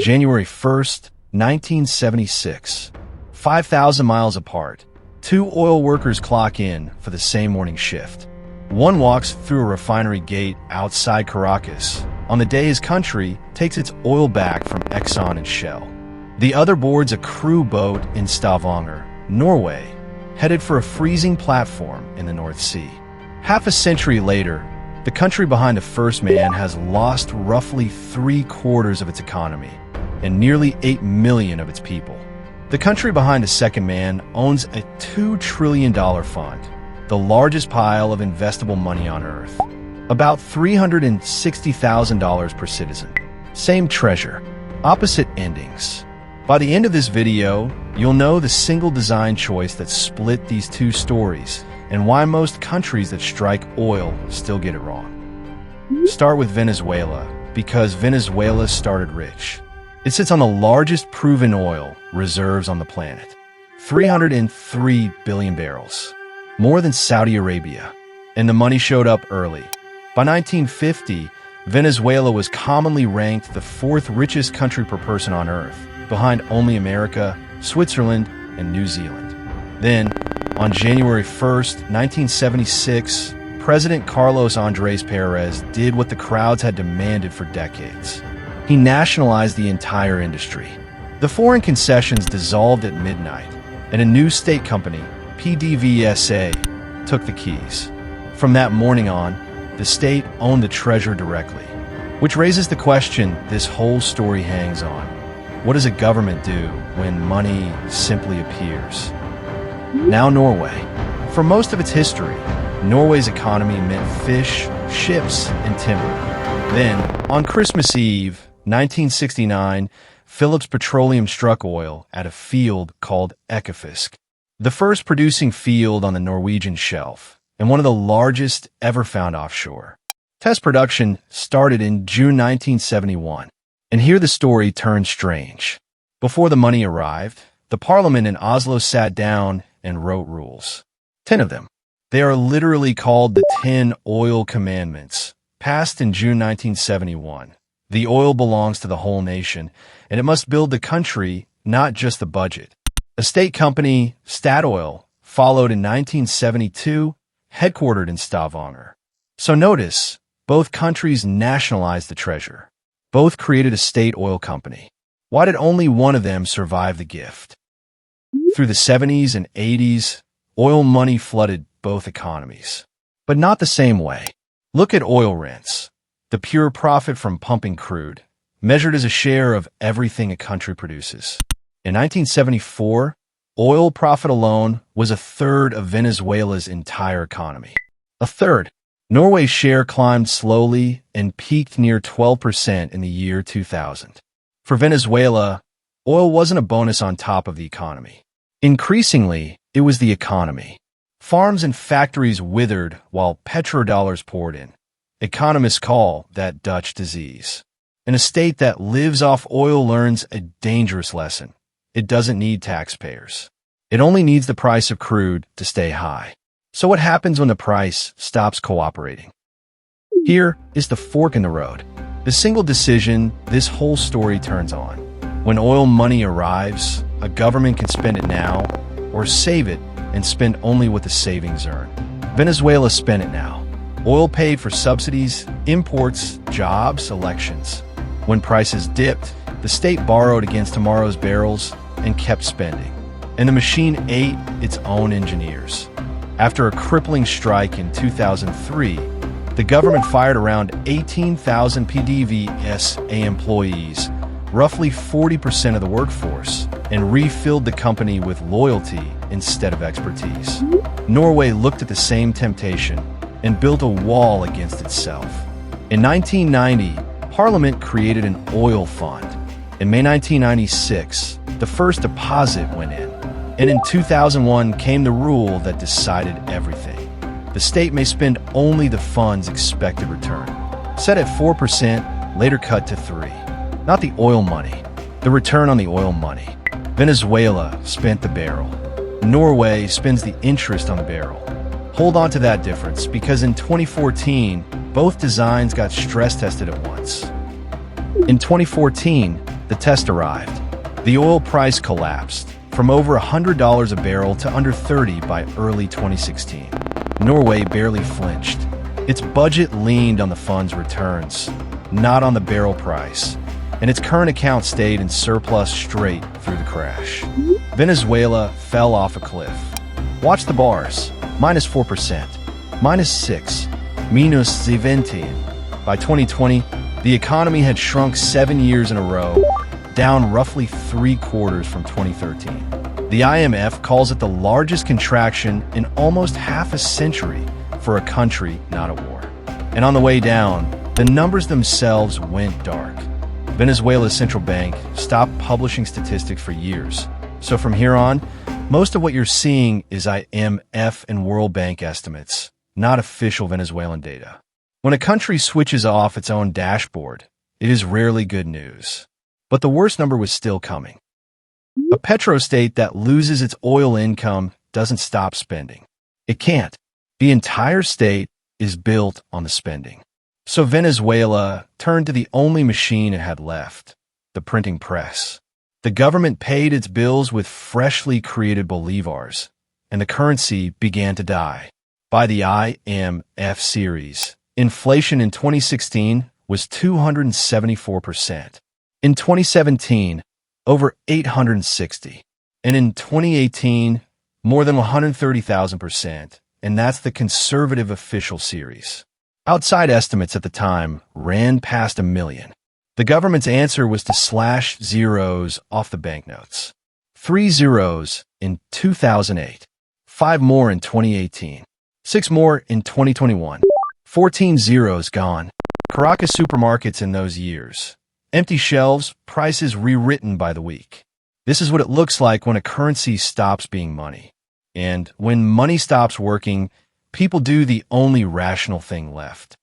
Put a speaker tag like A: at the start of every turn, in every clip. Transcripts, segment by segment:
A: January 1st, 1976. 5,000 miles apart, two oil workers clock in for the same morning shift. One walks through a refinery gate outside Caracas on the day his country takes its oil back from Exxon and Shell. The other boards a crew boat in Stavanger, Norway, headed for a freezing platform in the North Sea. Half a century later, the country behind the first man has lost roughly 3/4 of its economy and nearly 8 million of its people. The country behind the second man owns a $2 trillion fund, the largest pile of investable money on Earth. About $360,000 per citizen. Same treasure, opposite endings. By the end of this video, you'll know the single design choice that split these two stories and why most countries that strike oil still get it wrong. Start with Venezuela, because Venezuela started rich. It sits on the largest proven oil reserves on the planet, 303 billion barrels, more than Saudi Arabia, and the money showed up early. By 1950, Venezuela was commonly ranked the fourth richest country per person on Earth, behind only America, Switzerland, and New Zealand. Then, on January 1st, 1976, President Carlos Andrés Pérez did what the crowds had demanded for decades. He nationalized the entire industry. The foreign concessions dissolved at midnight, and a new state company, PDVSA, took the keys. From that morning on, the state owned the treasure directly, which raises the question this whole story hangs on. What does a government do when money simply appears? Now Norway. For most of its history, Norway's economy meant fish, ships, and timber. Then, on Christmas Eve, 1969, Phillips Petroleum struck oil at a field called Ekofisk, the first producing field on the Norwegian shelf, and one of the largest ever found offshore. Test production started in June 1971, and here the story turned strange. Before the money arrived, the parliament in Oslo sat down and wrote rules. 10 of them. They are literally called the 10 Oil Commandments, passed in June 1971. The oil belongs to the whole nation, and it must build the country, not just the budget. A state company, Statoil, followed in 1972, headquartered in Stavanger. So notice, both countries nationalized the treasure. Both created a state oil company. Why did only one of them survive the gift? Through the 70s and 80s, oil money flooded both economies. But not the same way. Look at oil rents, the pure profit from pumping crude, measured as a share of everything a country produces. In 1974, oil profit alone was a third of Venezuela's entire economy. A third. Norway's share climbed slowly and peaked near 12% in the year 2000. For Venezuela, oil wasn't a bonus on top of the economy. Increasingly, it was the economy. Farms and factories withered while petrodollars poured in. Economists call that Dutch disease. And a state that lives off oil learns a dangerous lesson. It doesn't need taxpayers. It only needs the price of crude to stay high. So what happens when the price stops cooperating? Here is the fork in the road. The single decision this whole story turns on. When oil money arrives, a government can spend it now or save it and spend only what the savings earn. Venezuela spent it now. Oil paid for subsidies, imports, jobs, elections. When prices dipped, the state borrowed against tomorrow's barrels and kept spending. And the machine ate its own engineers. After a crippling strike in 2003, the government fired around 18,000 PDVSA employees, roughly 40% of the workforce, and refilled the company with loyalty instead of expertise. Norway looked at the same temptation and built a wall against itself. In 1990, Parliament created an oil fund. In May 1996, the first deposit went in. And in 2001 came the rule that decided everything. The state may spend only the fund's expected return. Set at 4%, later cut to 3%. Not the oil money, the return on the oil money. Venezuela spent the barrel. Norway spends the interest on the barrel. Hold on to that difference, because in 2014, both designs got stress tested at once. In 2014, The test arrived. The oil price collapsed from over $100 a barrel to under $30 by early 2016. Norway barely flinched. Its budget leaned on the fund's returns, not on the barrel price, and its current account stayed in surplus straight through the crash. Venezuela fell off a cliff. Watch the bars. -4%, -6, -17. By 2020, the economy had shrunk 7 years in a row, down roughly 3/4 from 2013. The IMF calls it the largest contraction in almost half a century for a country not at war. And on the way down, the numbers themselves went dark. Venezuela's central bank stopped publishing statistics for years. So from here on, most of what you're seeing is IMF and World Bank estimates, not official Venezuelan data. When a country switches off its own dashboard, it is rarely good news. But the worst number was still coming. A petrostate that loses its oil income doesn't stop spending. It can't. The entire state is built on the spending. So Venezuela turned to the only machine it had left, the printing press. The government paid its bills with freshly created bolivars, and the currency began to die. By the IMF series, inflation in 2016 was 274%. In 2017, over 860. And in 2018, more than 130,000%. And that's the conservative official series. Outside estimates at the time ran past 1 million. The government's answer was to slash zeros off the banknotes. 3 zeros in 2008, 5 more in 2018, 6 more in 2021, 14 zeros gone. Caracas supermarkets in those years. Empty shelves, prices rewritten by the week. This is what it looks like when a currency stops being money. And when money stops working, people do the only rational thing left.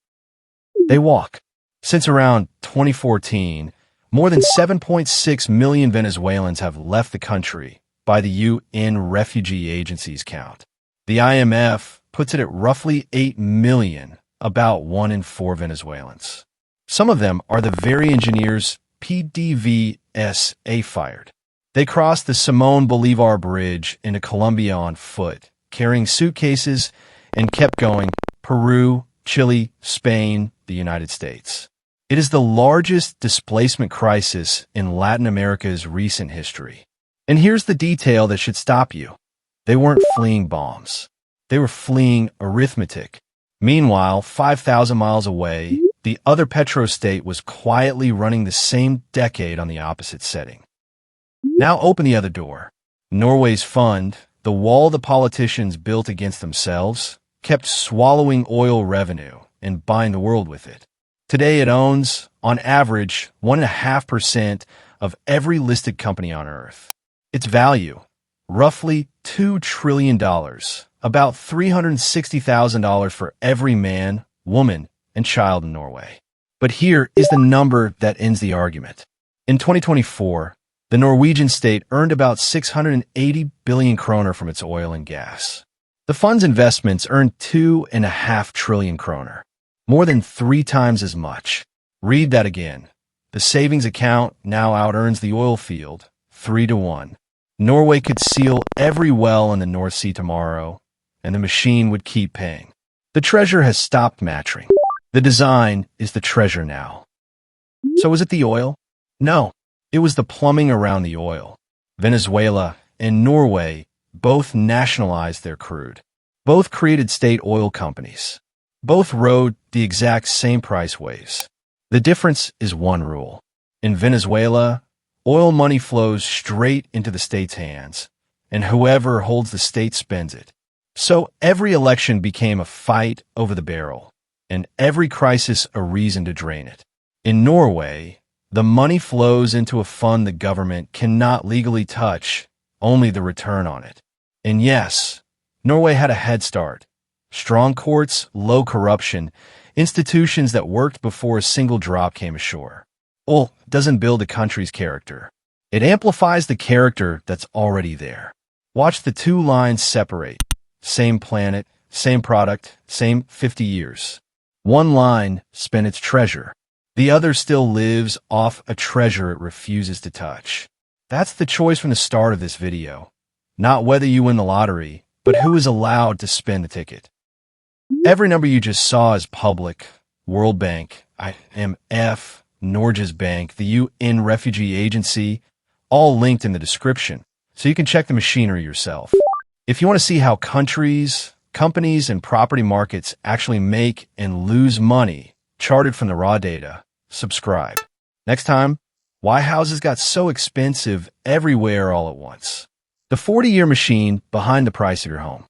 A: They walk. Since around 2014, more than 7.6 million Venezuelans have left the country by the UN Refugee Agency's count. The IMF puts it at roughly 8 million, about 1 in 4 Venezuelans. Some of them are the very engineers PDVSA fired. They crossed the Simón Bolívar Bridge into Colombia on foot, carrying suitcases, and kept going: Peru, Chile, Spain, the United States. It is the largest displacement crisis in Latin America's recent history. And here's the detail that should stop you. They weren't fleeing bombs. They were fleeing arithmetic. Meanwhile, 5,000 miles away, the other petrostate was quietly running the same decade on the opposite setting. Now open the other door. Norway's fund, the wall the politicians built against themselves, kept swallowing oil revenue and buying the world with it. Today it owns, on average, 1.5% of every listed company on Earth. Its value, roughly $2 trillion, about $360,000 for every man, woman, and child in Norway. But here is the number that ends the argument. In 2024, the Norwegian state earned about 680 billion kroner from its oil and gas. The fund's investments earned 2.5 trillion kroner, more than 3 times as much. Read that again. The savings account now out-earns the oil field 3-1. Norway could seal every well in the North Sea tomorrow, and the machine would keep paying. The treasure has stopped matching. The design is the treasure now. So was it the oil? No, it was the plumbing around the oil. Venezuela and Norway both nationalized their crude. Both created state oil companies. Both rode the exact same price waves. The difference is one rule. In Venezuela, oil money flows straight into the state's hands, and whoever holds the state spends it. So every election became a fight over the barrel, and every crisis a reason to drain it. In Norway, the money flows into a fund the government cannot legally touch, only the return on it. And yes, Norway had a head start. Strong courts, low corruption, institutions that worked before a single drop came ashore. Oil doesn't build a country's character. It amplifies the character that's already there. Watch the 2 lines separate. Same planet, same product, same 50 years. One line spent its treasure. The other still lives off a treasure it refuses to touch. That's the choice from the start of this video. Not whether you win the lottery, but who is allowed to spin the ticket. Every number you just saw is public. World Bank, IMF, Norges Bank, the UN Refugee Agency, all linked in the description, so you can check the machinery yourself. If you want to see how countries, companies, and property markets actually make and lose money, charted from the raw data, subscribe. Next time, why houses got so expensive everywhere all at once. The 40-year machine behind the price of your home.